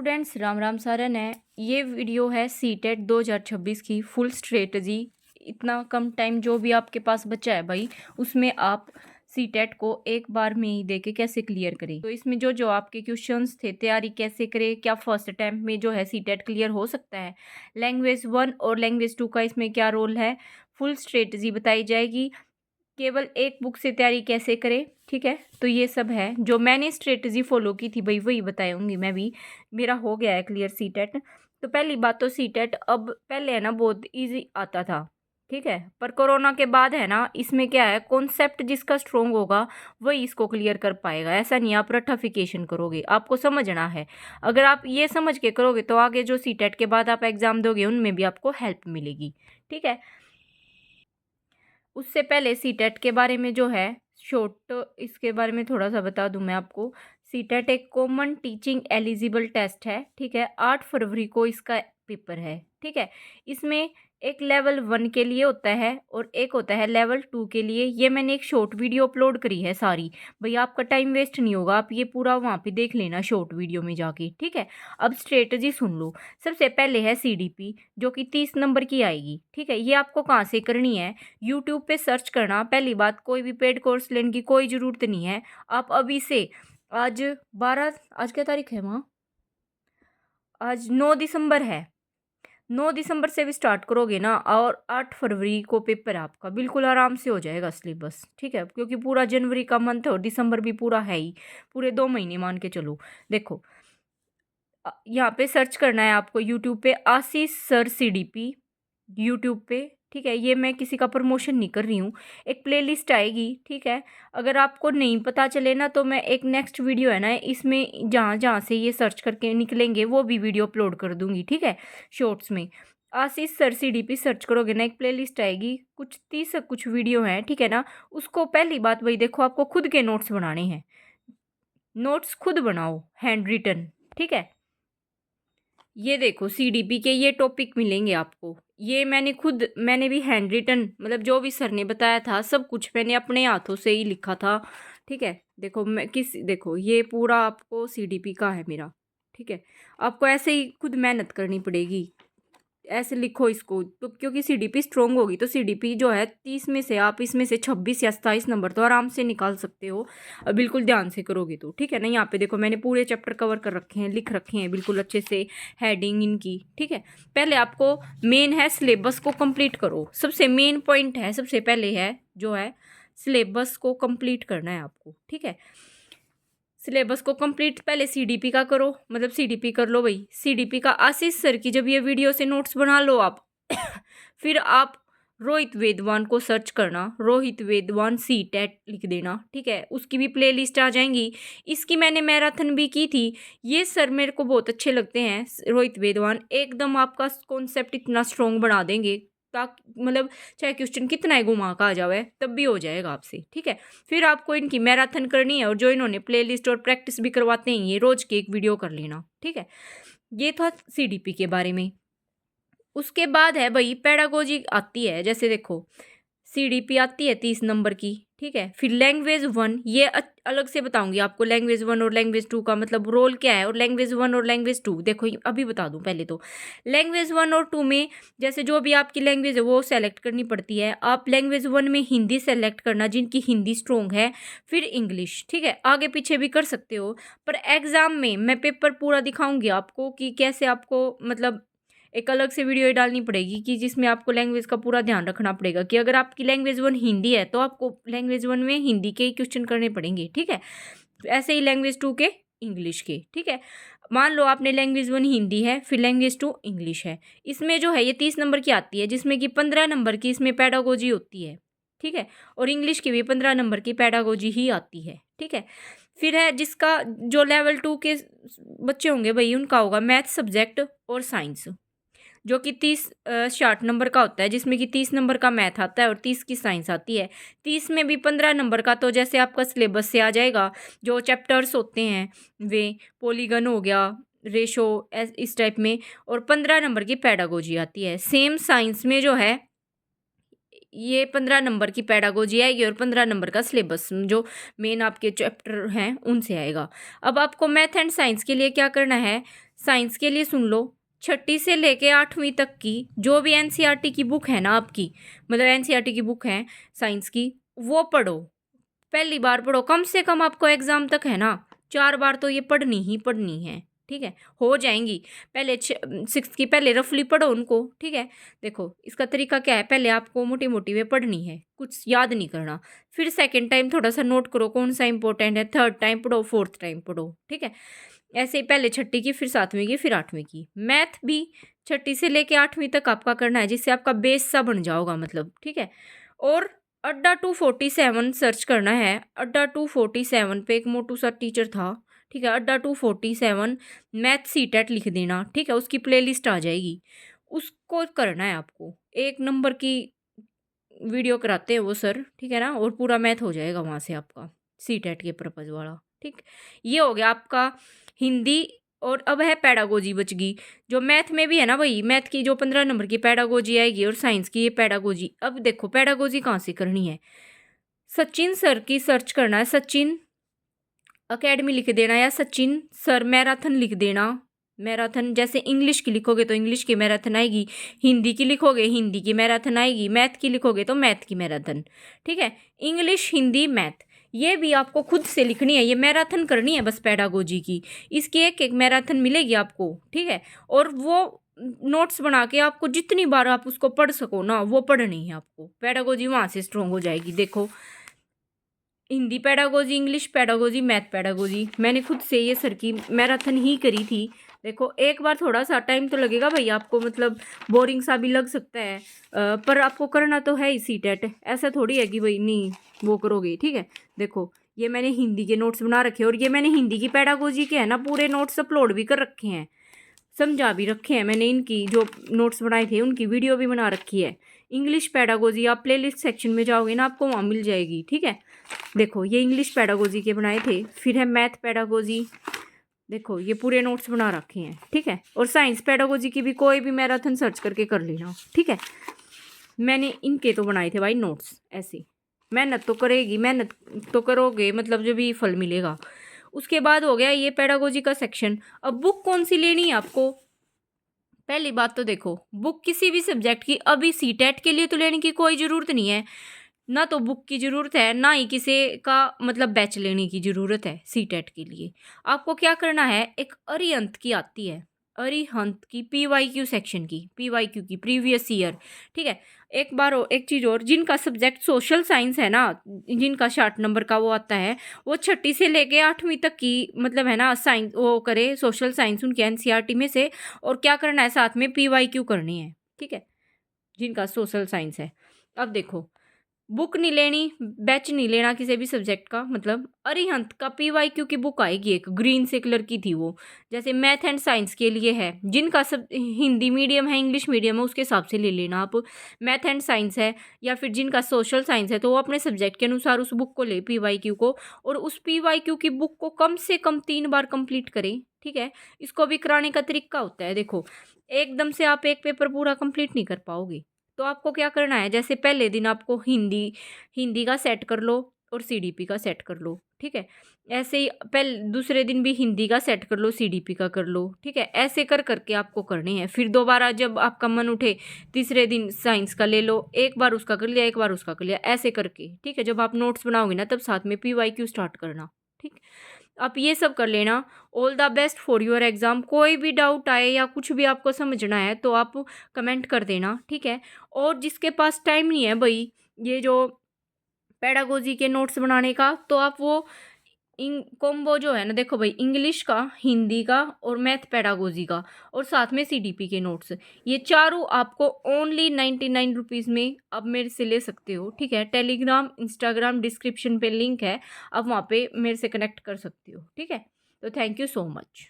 Students, Ram Ram Saran है। ये video है सीटेट 2026 की फुल स्ट्रेटजी। इतना कम टाइम जो भी आपके पास बचा है भाई, उसमें आप सीटेट को एक बार में ही देके कैसे क्लियर करें। तो इसमें जो जो आपके क्वेश्चंस थे, तैयारी कैसे करें, क्या फर्स्ट अटैम्प्ट में जो है सीटेट क्लियर हो सकता है, लैंग्वेज 1 और लैंग्वेज 2 का इसमें क्या रोल है, फुल स्ट्रेटजी बताई जाएगी। केवल एक बुक से तैयारी कैसे करें, ठीक है। तो ये सब है जो मैंने स्ट्रेटजी फॉलो की थी भाई, वही बताऊंगी मैं भी। मेरा हो गया है क्लियर सीटेट। तो पहली बात तो सीटेट अब पहले है ना बहुत इजी आता था, ठीक है। पर कोरोना के बाद है ना, इसमें क्या है, कॉन्सेप्ट जिसका स्ट्रोंग होगा वही इसको क्लियर कर पाएगा। ऐसा नहीं आप रट्टाफिकेशन करोगे, आपको समझना है। अगर आप ये समझ के करोगे तो आगे जो सीटेट के बाद आप एग्जाम दोगे उनमें भी आपको हेल्प मिलेगी, ठीक है। उससे पहले सीटेट के बारे में जो है शॉर्ट, इसके बारे में थोड़ा सा बता दूं मैं आपको। सीटेट एक कॉमन टीचिंग एलिजिबल टेस्ट है, ठीक है। 8 फरवरी को इसका पेपर है, ठीक है। इसमें एक लेवल 1 के लिए होता है और एक होता है लेवल 2 के लिए। ये मैंने एक शॉर्ट वीडियो अपलोड करी है सारी। भैया आपका टाइम वेस्ट नहीं होगा, आप ये पूरा वहाँ पे देख लेना शॉर्ट वीडियो में जाके, ठीक है। अब स्ट्रेटजी सुन लो। सबसे पहले है सीडीपी, जो कि 30 नंबर की आएगी, ठीक है। ये आपको कहाँ से करनी है, यूट्यूब पे सर्च करना। पहली बात, कोई भी पेड कोर्स लेने की कोई ज़रूरत नहीं है। आप अभी से आज क्या तारीख है वहाँ, आज 9 दिसंबर है। 9 दिसंबर से भी स्टार्ट करोगे ना, और 8 फरवरी को पेपर है आपका, बिल्कुल आराम से हो जाएगा सिलेबस, ठीक है। क्योंकि पूरा जनवरी का मंथ है और दिसंबर भी पूरा है ही, पूरे 2 महीने मान के चलो। देखो, यहाँ पे सर्च करना है आपको यूट्यूब पे आशीष सर सीडीपी, यूट्यूब पे, ठीक है। ये मैं किसी का प्रमोशन नहीं कर रही हूँ। एक प्लेलिस्ट आएगी, ठीक है। अगर आपको नहीं पता चले ना, तो मैं एक नेक्स्ट वीडियो है ना, इसमें जहाँ जहाँ से ये सर्च करके निकलेंगे वो भी वीडियो अपलोड कर दूंगी, ठीक है, शॉर्ट्स में। आशीष सर सीडीपी सर्च करोगे ना, एक प्लेलिस्ट आएगी, कुछ 30 कुछ वीडियो हैं, ठीक है ना। उसको पहली बात वही देखो, आपको खुद के नोट्स बनाने हैं। नोट्स खुद बनाओ, हैंड रिटन, ठीक है। ये देखो सीडीपी के ये टॉपिक मिलेंगे आपको। ये मैंने भी हैंड रिटन, मतलब जो भी सर ने बताया था सब कुछ मैंने अपने हाथों से ही लिखा था, ठीक है। देखो देखो ये पूरा आपको सीडीपी का है मेरा, ठीक है। आपको ऐसे ही खुद मेहनत करनी पड़ेगी, ऐसे लिखो इसको तो, क्योंकि सीडीपी स्ट्रोंग होगी तो सीडीपी जो है 30 में से आप इसमें से 26 या 27 नंबर तो आराम से निकाल सकते हो, बिल्कुल ध्यान से करोगे तो, ठीक है ना। यहाँ पे देखो मैंने पूरे चैप्टर कवर कर रखे हैं, लिख रखे हैं बिल्कुल अच्छे से, हेडिंग इनकी, ठीक है। पहले आपको मेन है सिलेबस को कंप्लीट करो, सबसे मेन पॉइंट है, सबसे पहले है जो है सिलेबस को कंप्लीट करना है आपको, ठीक है। सिलेबस को कंप्लीट पहले सीडीपी का करो, मतलब सीडीपी कर लो भाई। सीडीपी का आशीष सर की जब ये वीडियो से नोट्स बना लो आप फिर आप रोहित वेदवान को सर्च करना, रोहित वेदवान सीटेट लिख देना, ठीक है। उसकी भी प्लेलिस्ट आ जाएंगी। इसकी मैंने मैराथन भी की थी। ये सर मेरे को बहुत अच्छे लगते हैं, रोहित वेदवान। एकदम आपका कॉन्सेप्ट इतना स्ट्रॉन्ग बना देंगे, ताकि मतलब चाहे क्वेश्चन कितना ही घुमा का आ जाए तब भी हो जाएगा आपसे, ठीक है। फिर आपको इनकी मैराथन करनी है, और जो इन्होंने प्लेलिस्ट और प्रैक्टिस भी करवाते हैं, ये रोज की एक वीडियो कर लेना, ठीक है। ये था सीडीपी के बारे में। उसके बाद है भाई पेडागोजी आती है, जैसे देखो सीडीपी आती है 30 नंबर की, ठीक है। फिर लैंग्वेज 1, ये अलग से बताऊंगी आपको लैंग्वेज 1 और लैंग्वेज 2 का मतलब रोल क्या है, और लैंग्वेज 1 और लैंग्वेज 2 देखो अभी बता दूं। पहले तो लैंग्वेज 1 और 2 में जैसे जो भी आपकी लैंग्वेज है वो सेलेक्ट करनी पड़ती है। आप लैंग्वेज 1 में हिंदी सेलेक्ट करना, जिनकी हिंदी स्ट्रोंग है, फिर इंग्लिश, ठीक है। आगे पीछे भी कर सकते हो, पर एग्जाम में मैं पेपर पूरा दिखाऊंगी आपको कि कैसे आपको, मतलब एक अलग से वीडियो डालनी पड़ेगी कि जिसमें आपको लैंग्वेज का पूरा ध्यान रखना पड़ेगा कि अगर आपकी लैंग्वेज 1 हिंदी है तो आपको लैंग्वेज 1 में हिंदी के ही क्वेश्चन करने पड़ेंगे, ठीक है। ऐसे ही लैंग्वेज 2 के इंग्लिश के, ठीक है। मान लो आपने लैंग्वेज 1 हिंदी है, फिर लैंग्वेज 2 इंग्लिश है। इसमें जो है ये 30 नंबर की आती है, जिसमें कि 15 नंबर की इसमें पैडागोजी होती है, ठीक है। और इंग्लिश की भी 15 नंबर की पैडागोजी ही आती है, ठीक है। फिर है जिसका जो लेवल 2 के बच्चे होंगे भाई, उनका होगा मैथ सब्जेक्ट और साइंस, जो कि 30 60 नंबर का होता है, जिसमें कि 30 नंबर का मैथ आता है और 30 की साइंस आती है। 30 में भी 15 नंबर का तो जैसे आपका सिलेबस से आ जाएगा, जो चैप्टर्स होते हैं वे पॉलीगन हो गया, रेशो, इस टाइप में। और 15 नंबर की पैडागोजी आती है। सेम साइंस में जो है ये 15 नंबर की पेडागोजी आएगी और 15 नंबर का सिलेबस जो मेन आपके चैप्टर हैं उनसे आएगा। अब आपको मैथ एंड साइंस के लिए क्या करना है, साइंस के लिए सुन लो, छठी से लेके 8वीं तक की जो भी एनसीईआरटी की बुक है ना आपकी, मतलब एनसीईआरटी की बुक है साइंस की, वो पढ़ो। पहली बार पढ़ो, कम से कम आपको एग्जाम तक है ना 4 बार तो ये पढ़नी ही पढ़नी है, ठीक है, हो जाएंगी। पहले 6th की पहले रफली पढ़ो उनको, ठीक है। देखो इसका तरीका क्या है, पहले आपको मोटी मोटी वे पढ़नी है, कुछ याद नहीं करना। फिर सेकंड टाइम थोड़ा सा नोट करो कौन सा इंपॉर्टेंट है, थर्ड टाइम पढ़ो, फोर्थ टाइम पढ़ो, ठीक है। ऐसे ही पहले छठी की, फिर 7वीं की, फिर 8वीं की। मैथ भी छठी से लेके 8वीं तक आपका करना है, जिससे आपका बेस सा बन जाओगा, मतलब, ठीक है। और अड्डा 247 सर्च करना है। अड्डा 247 पे एक मोटू सा टीचर था, ठीक है। अड्डा 247 मैथ सीटेट लिख देना, ठीक है, उसकी प्लेलिस्ट आ जाएगी, उसको करना है आपको। 1 नंबर की वीडियो कराते हैं वो सर, ठीक है ना, और पूरा मैथ हो जाएगा वहाँ से आपका सीटेट के पर्पज़ वाला, ठीक। ये हो गया आपका हिंदी। और अब है पेडागोजी बच गई, जो मैथ में भी है ना भाई, मैथ की जो 15 नंबर की पेडागोजी आएगी और साइंस की ये पेडागोजी। अब देखो पेडागोजी कहाँ से करनी है, सचिन सर की सर्च करना है, सचिन अकेडमी लिख देना या सचिन सर मैराथन लिख देना। मैराथन जैसे इंग्लिश की लिखोगे तो इंग्लिश की मैराथन आएगी, हिंदी की लिखोगे हिंदी की मैराथन आएगी, मैथ की लिखोगे तो मैथ की मैराथन, ठीक है। इंग्लिश हिंदी मैथ ये भी आपको खुद से लिखनी है, ये मैराथन करनी है बस पेडागोजी की। इसकी एक एक मैराथन मिलेगी आपको, ठीक है। और वो नोट्स बना के आपको जितनी बार आप उसको पढ़ सको ना वो पढ़नी है आपको, पेडागोजी वहाँ से स्ट्रोंग हो जाएगी। देखो Hindi pedagogy, English pedagogy, math pedagogy, मैंने खुद से ये सर की मैराथन ही करी थी। देखो एक बार थोड़ा सा टाइम तो लगेगा भाई आपको, मतलब बोरिंग सा भी लग सकता है, पर आपको करना तो है ही सीटेट, ऐसा थोड़ी है कि भाई नहीं वो करोगे, ठीक है। देखो ये मैंने हिंदी के नोट्स बना रखे हैं, और ये मैंने हिंदी की पेडागोजी के है ना पूरे नोट्स अपलोड भी कर रखे हैं, समझा भी रखे हैं मैंने, इनकी जो नोट्स बनाए थे उनकी वीडियो भी बना रखी है। इंग्लिश पेडागोजी आप प्लेलिस्ट सेक्शन में जाओगे ना आपको वहाँ मिल जाएगी, ठीक है। देखो ये इंग्लिश पेडागोजी के बनाए थे। फिर है मैथ पेडागोजी, देखो ये पूरे नोट्स बना रखे हैं, ठीक है। और साइंस पेडागोजी की भी कोई भी मैराथन सर्च करके कर लेना, ठीक है। मैंने इनके तो बनाए थे भाई नोट्स, ऐसे मेहनत तो करेगी, मेहनत तो करोगे मतलब जब भी फल मिलेगा। उसके बाद हो गया ये पेडागोजी का सेक्शन। अब बुक कौन सी लेनी है आपको, पहली बात तो देखो बुक किसी भी सब्जेक्ट की अभी सीटेट के लिए तो लेने की कोई ज़रूरत नहीं है, ना तो बुक की ज़रूरत है ना ही किसी का मतलब बैच लेने की ज़रूरत है सीटेट के लिए। आपको क्या करना है, एक अरिहंत की आती है, अरिहंत की पीवाईक्यू सेक्शन की, पीवाईक्यू की प्रीवियस ईयर, ठीक है। एक बार एक चीज़ और, जिनका सब्जेक्ट सोशल साइंस है ना, जिनका 60 नंबर का वो आता है, वो छठी से लेके 8वीं तक की मतलब है ना साइंस वो करे, सोशल साइंस उनके एनसीईआरटी में से। और क्या करना है साथ में पीवाईक्यू करनी है, ठीक है, जिनका सोशल साइंस है। अब देखो बुक नहीं लेनी, बैच नहीं लेना किसी भी सब्जेक्ट का, मतलब अरिहंत का पीवाईक्यू की बुक आएगी, एक ग्रीन से कलर की थी वो, जैसे मैथ एंड साइंस के लिए है, जिनका सब हिंदी मीडियम है इंग्लिश मीडियम है उसके हिसाब से ले लेना आप। मैथ एंड साइंस है या फिर जिनका सोशल साइंस है तो वो अपने सब्जेक्ट के अनुसार उस बुक को ले पीवाईक्यू को, और उस पीवाईक्यू की बुक को कम से कम 3 बार कंप्लीट करें, ठीक है। इसको भी कराने का तरीका होता है, देखो एकदम से आप एक पेपर पूरा कंप्लीट नहीं कर पाओगे, तो आपको क्या करना है, जैसे पहले दिन आपको हिंदी हिंदी का सेट कर लो और सीडीपी का सेट कर लो, ठीक है। ऐसे ही पहले दूसरे दिन भी हिंदी का सेट कर लो, सीडीपी का कर लो, ठीक है। ऐसे कर करके आपको करने हैं। फिर दोबारा जब आपका मन उठे तीसरे दिन साइंस का ले लो, एक बार उसका कर लिया एक बार उसका कर लिया, ऐसे करके, ठीक है। जब आप नोट्स बनाओगे ना तब साथ में पीवाईक्यू स्टार्ट करना, ठीक। आप ये सब कर लेना। All the best for your exam. कोई भी डाउट आए या कुछ भी आपको समझना है तो आप कमेंट कर देना, ठीक है। और जिसके पास टाइम नहीं है भाई ये जो पेडागोजी के नोट्स बनाने का, तो आप वो कॉम्बो जो है ना, देखो भाई इंग्लिश का, हिंदी का और मैथ पेडागोजी का और साथ में सीडीपी के नोट्स, ये चारों आपको ओनली 99 रुपीज़ में आप मेरे से ले सकते हो, ठीक है। टेलीग्राम इंस्टाग्राम डिस्क्रिप्शन पे लिंक है, आप वहाँ पे मेरे से कनेक्ट कर सकते हो, ठीक है। तो थैंक यू सो मच।